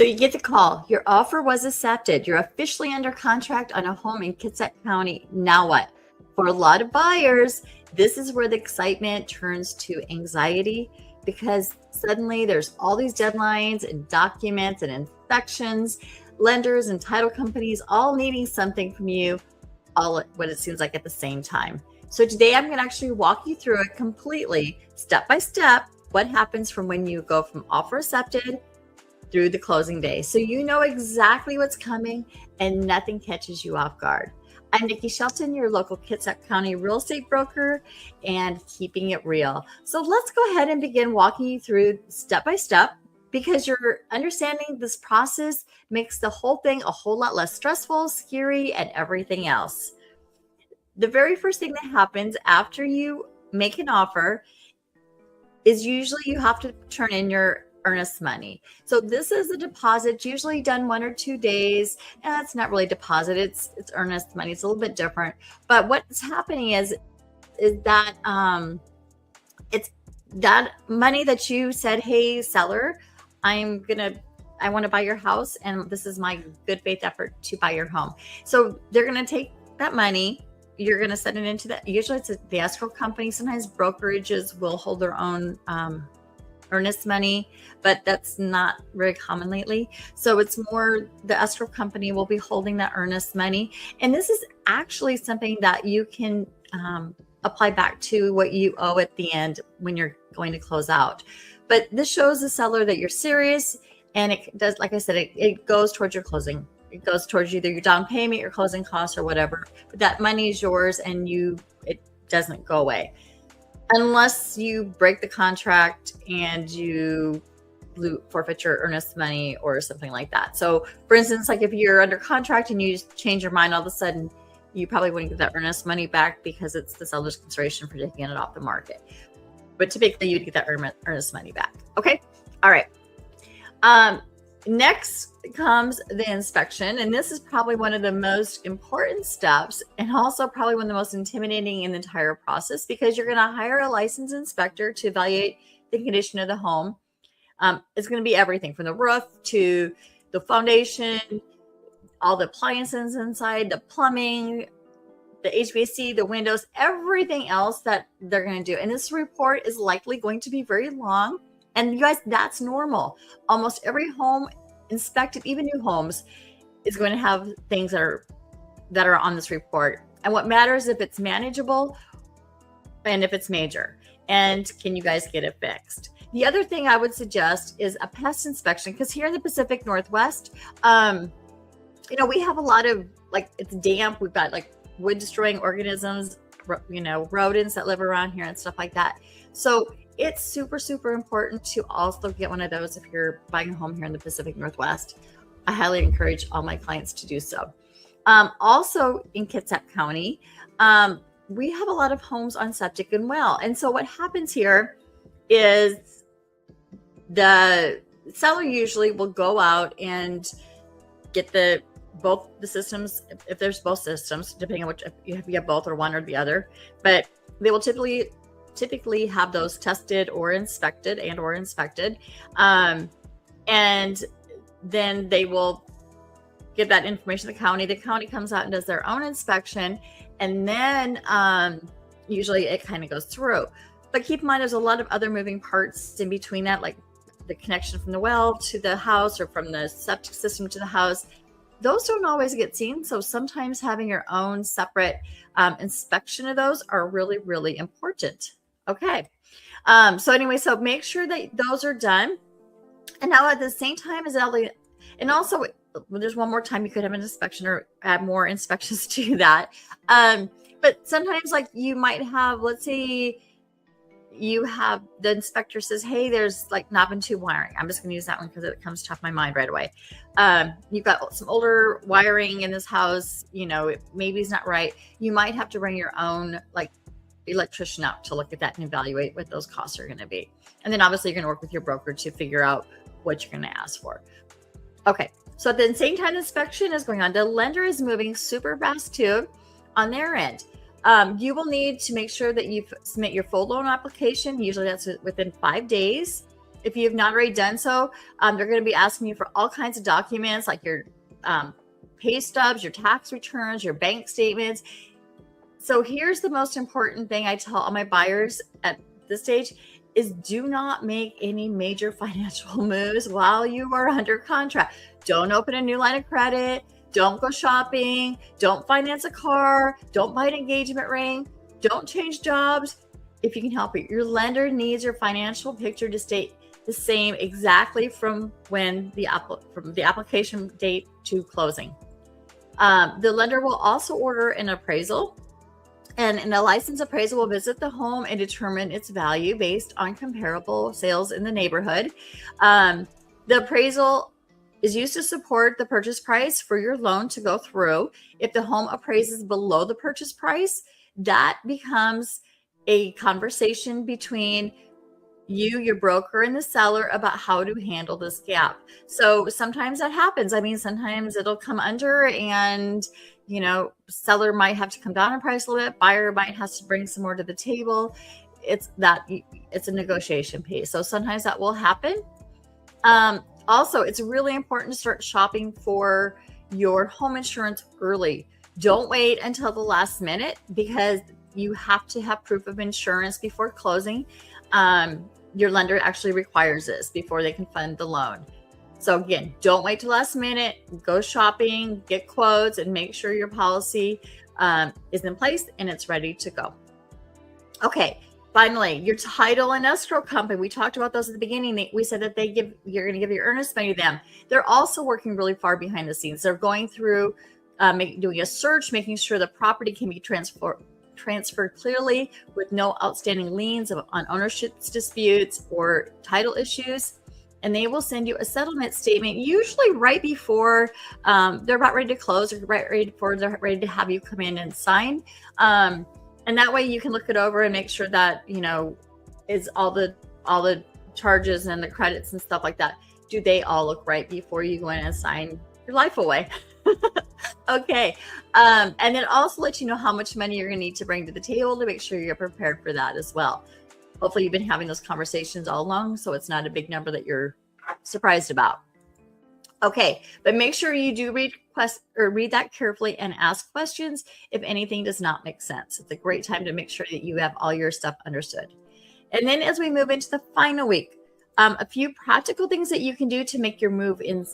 So you get the call. Your offer was accepted. You're officially under contract on a home in Kitsap County. Now what? For a lot of buyers, this is where the excitement turns to anxiety because suddenly there's all these deadlines and documents and inspections, lenders and title companies all needing something from you all at what it seems like at the same time. So today I'm going to actually walk you through it completely, step by step, what happens from when you go from offer accepted through the closing day. So you know exactly what's coming and nothing catches you off guard. I'm Nikki Shelton, your local Kitsap County real estate broker and keeping it real. So let's go ahead and begin walking you through step by step because you're understanding this process makes the whole thing a whole lot less stressful, scary, and everything else. The very first thing that happens after you make an offer is usually you have to turn in your earnest money. So this is a deposit usually done 1 or 2 days. And it's not really deposit, it's earnest money. It's a little bit different. But what's happening is that it's that money that you said, hey, seller, I want to buy your house and this is my good faith effort to buy your home. So they're going to take that money. You're going to send it into usually it's the escrow company. Sometimes brokerages will hold their own earnest money, but that's not very common lately. So it's more the escrow company will be holding that earnest money. And this is actually something that you can apply back to what you owe at the end when you're going to close out. But this shows the seller that you're serious. And it does, like I said, it goes towards your closing. It goes towards either your down payment, your closing costs or whatever, but that money is yours and it doesn't go away. Unless you break the contract and you forfeit your earnest money or something like that. So for instance, like if you're under contract and you just change your mind all of a sudden, you probably wouldn't get that earnest money back because it's the seller's consideration for taking it off the market. But typically you'd get that earnest money back. Okay. All right. Next comes the inspection. And this is probably one of the most important steps and also probably one of the most intimidating in the entire process because you're going to hire a licensed inspector to evaluate the condition of the home. It's going to be everything from the roof to the foundation, all the appliances inside, the plumbing, the HVAC, the windows, everything else that they're going to do. And this report is likely going to be very long. And you guys, that's normal. Almost every home inspected, even new homes, is going to have things that are on this report. And what matters if it's manageable and if it's major. And can you guys get it fixed? The other thing I would suggest is a pest inspection because here in the Pacific Northwest, we have a lot of it's damp. We've got wood destroying organisms, rodents that live around here and stuff like that. So it's super, super important to also get one of those if you're buying a home here in the Pacific Northwest. I highly encourage all my clients to do so. Also in Kitsap County, we have a lot of homes on septic and well. And so what happens here is the seller usually will go out and get both the systems, if there's both systems, depending on which, if you have both or one or the other, but they will typically have those tested or inspected. And then they will give that information to the county. The county comes out and does their own inspection. And then usually it kind of goes through. But keep in mind, there's a lot of other moving parts in between that, like the connection from the well to the house or from the septic system to the house. Those don't always get seen. So sometimes having your own separate inspection of those are really, really important. Okay. So make sure that those are done. And now at the same time as Ellie, and also there's one more time you could have an inspection or add more inspections to that. But sometimes you might have, let's say you have the inspector says, hey, there's knob and tube wiring. I'm just going to use that one because it comes top of my mind right away. You've got some older wiring in this house, maybe it's not right. You might have to bring your own electrician out to look at that and evaluate what those costs are going to be. And then obviously you're going to work with your broker to figure out what you're going to ask for. Okay. So at the same time inspection is going on, the lender is moving super fast too on their end. You will need to make sure that you submit your full loan application. Usually that's within 5 days. If you have not already done so, they're going to be asking you for all kinds of documents like your pay stubs, your tax returns, your bank statements. So here's the most important thing I tell all my buyers at this stage is do not make any major financial moves while you are under contract. Don't open a new line of credit. Don't go shopping. Don't finance a car. Don't buy an engagement ring. Don't change jobs if you can help it. Your lender needs your financial picture to stay the same exactly from when from the application date to closing. The lender will also order an appraisal, and a licensed appraiser will visit the home and determine its value based on comparable sales in the neighborhood. The appraisal is used to support the purchase price for your loan to go through. If the home appraises below the purchase price, that becomes a conversation between you, your broker, and the seller about how to handle this gap. So sometimes that happens. I mean, sometimes it'll come under and, seller might have to come down in price a little bit. Buyer might have to bring some more to the table. It's a negotiation piece. So sometimes that will happen. Also, it's really important to start shopping for your home insurance early. Don't wait until the last minute because you have to have proof of insurance before closing. Your lender actually requires this before they can fund the loan. So again, don't wait till last minute. Go shopping, get quotes, and make sure your policy is in place and it's ready to go. Okay, finally, your title and escrow company. We talked about those at the beginning. We said that you're going to give your earnest money to them. They're also working really far behind the scenes. They're going through doing a search, making sure the property can be transferred clearly with no outstanding liens on ownership disputes or title issues. And they will send you a settlement statement, usually right before they're about ready to close or right before they're ready to have you come in and sign. And that way you can look it over and make sure that, is all the charges and the credits and stuff like that. Do they all look right before you go in and sign your life away? Okay. And then also let you know how much money you're going to need to bring to the table to make sure you're prepared for that as well. Hopefully you've been having those conversations all along, so it's not a big number that you're surprised about. Okay, but make sure you do read that carefully and ask questions if anything does not make sense. It's a great time to make sure that you have all your stuff understood. And then as we move into the final week, a few practical things that you can do to make your move into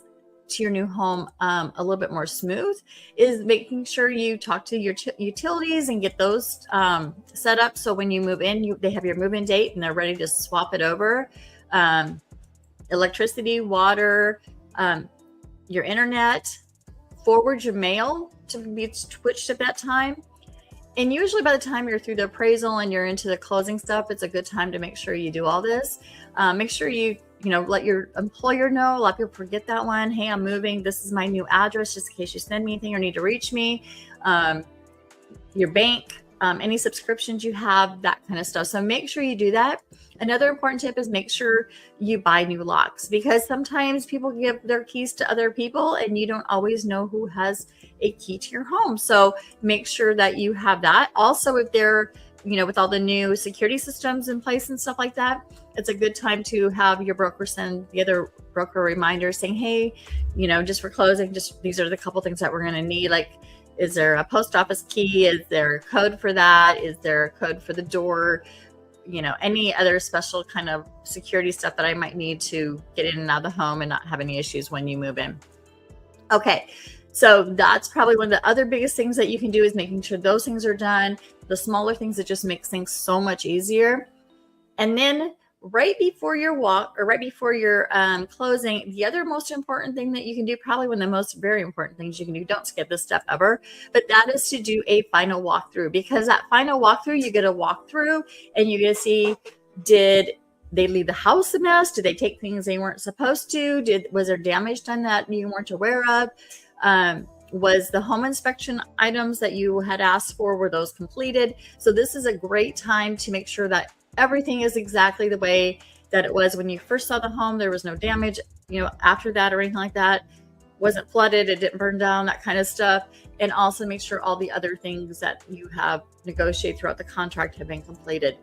your new home a little bit more smooth is making sure you talk to your utilities and get those set up. So when you move in, they have your move-in date and they're ready to swap it over. Electricity, water, your internet, forward your mail to be switched at that time. And usually by the time you're through the appraisal and you're into the closing stuff, it's a good time to make sure you do all this. Make sure you let your employer know. A lot of people forget that one. Hey, I'm moving. This is my new address, just in case you send me anything or need to reach me. Your bank, any subscriptions you have, that kind of stuff. So make sure you do that. Another important tip is make sure you buy new locks, because sometimes people give their keys to other people and you don't always know who has a key to your home. So make sure that you have that. Also, if they're with all the new security systems in place and stuff like that, it's a good time to have your broker send the other broker a reminder saying, hey, just for closing, these are the couple things that we're going to need. Like, is there a post office key? Is there a code for that? Is there a code for the door? Any other special kind of security stuff that I might need to get in and out of the home and not have any issues when you move in. Okay. So that's probably one of the other biggest things that you can do is making sure those things are done. The smaller things that just makes things so much easier. And then right before your closing, the other most important thing that you can do, probably one of the most very important things you can do, don't skip this step ever, but that is to do a final walkthrough, because that final walkthrough, you get a walkthrough and you get to see, did they leave the house a mess? Did they take things they weren't supposed to? Was there damage done that you weren't aware of? Was the home inspection items that you had asked for, were those completed? So this is a great time to make sure that everything is exactly the way that it was when you first saw the home. There was no damage, after that or anything like that. Wasn't flooded, it didn't burn down, that kind of stuff. And also make sure all the other things that you have negotiated throughout the contract have been completed.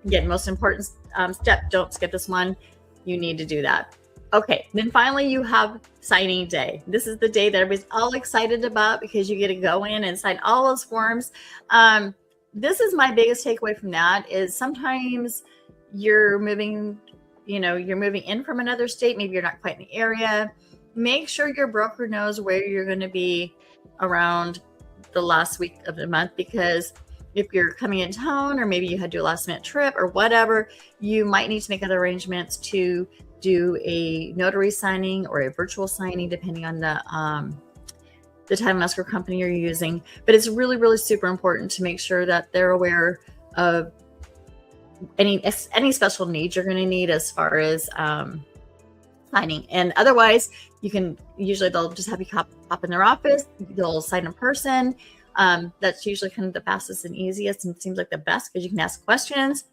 Again, most important step, don't skip this one. you need to do that. Okay, then finally you have signing day. This is the day that everybody's all excited about because you get to go in and sign all those forms. This is my biggest takeaway from that is sometimes you're moving, you're moving in from another state. Maybe you're not quite in the area. Make sure your broker knows where you're going to be around the last week of the month, because if you're coming in town or maybe you had to do a last minute trip or whatever, you might need to make other arrangements to do a notary signing or a virtual signing, depending on the title and escrow company you're using. But it's really, really super important to make sure that they're aware of any special needs you're going to need as far as signing. And otherwise, they'll just have you pop in their office. They'll sign in person. That's usually kind of the fastest and easiest, and seems like the best because you can ask questions.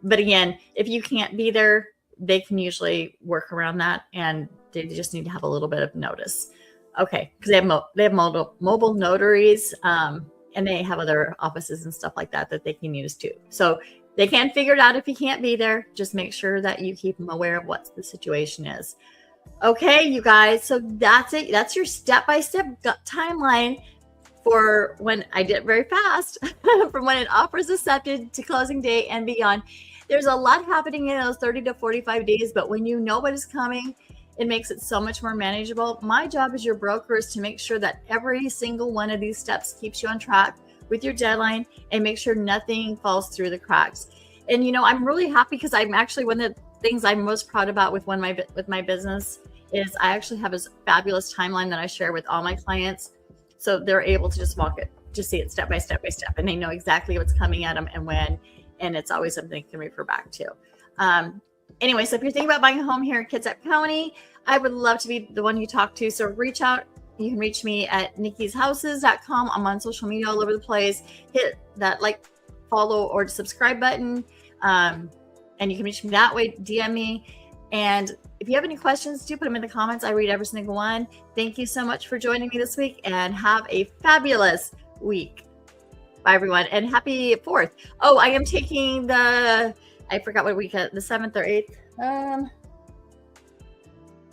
But again, if you can't be there, they can usually work around that, and they just need to have a little bit of notice. Okay, because they have mobile notaries, and they have other offices and stuff like that they can use too. So they can figure it out if you can't be there. Just make sure that you keep them aware of what the situation is. Okay, you guys. So that's it. That's your step-by-step timeline for when I did it very fast, from when an offer is accepted to closing day and beyond. There's a lot happening in those 30 to 45 days, but when you know what is coming, it makes it so much more manageable. My job as your broker is to make sure that every single one of these steps keeps you on track with your deadline and make sure nothing falls through the cracks. And I'm really happy because I'm actually, one of the things I'm most proud about with my business is I actually have a fabulous timeline that I share with all my clients, so they're able to just see it step by step by step, and they know exactly what's coming at them and when. And it's always something they can refer back to. Anyway, so if you're thinking about buying a home here in Kitsap County, I would love to be the one you talk to. So reach out. You can reach me at nikkishouses.com. I'm on social media all over the place. Hit that follow, or subscribe button. And you can reach me that way, DM me. And if you have any questions, do put them in the comments. I read every single one. Thank you so much for joining me this week, and have a fabulous week. Bye, everyone, and happy 4th. Oh, I am taking I forgot what week, the 7th or 8th. I'm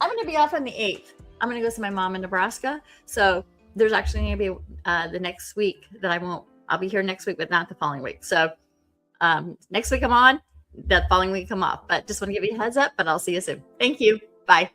going to be off on the 8th. I'm going to go see my mom in Nebraska. So there's actually going to be the next week that I'll be here next week, but not the following week. So next week I'm on, that following week I'm off. But just want to give you a heads up, but I'll see you soon. Thank you. Bye.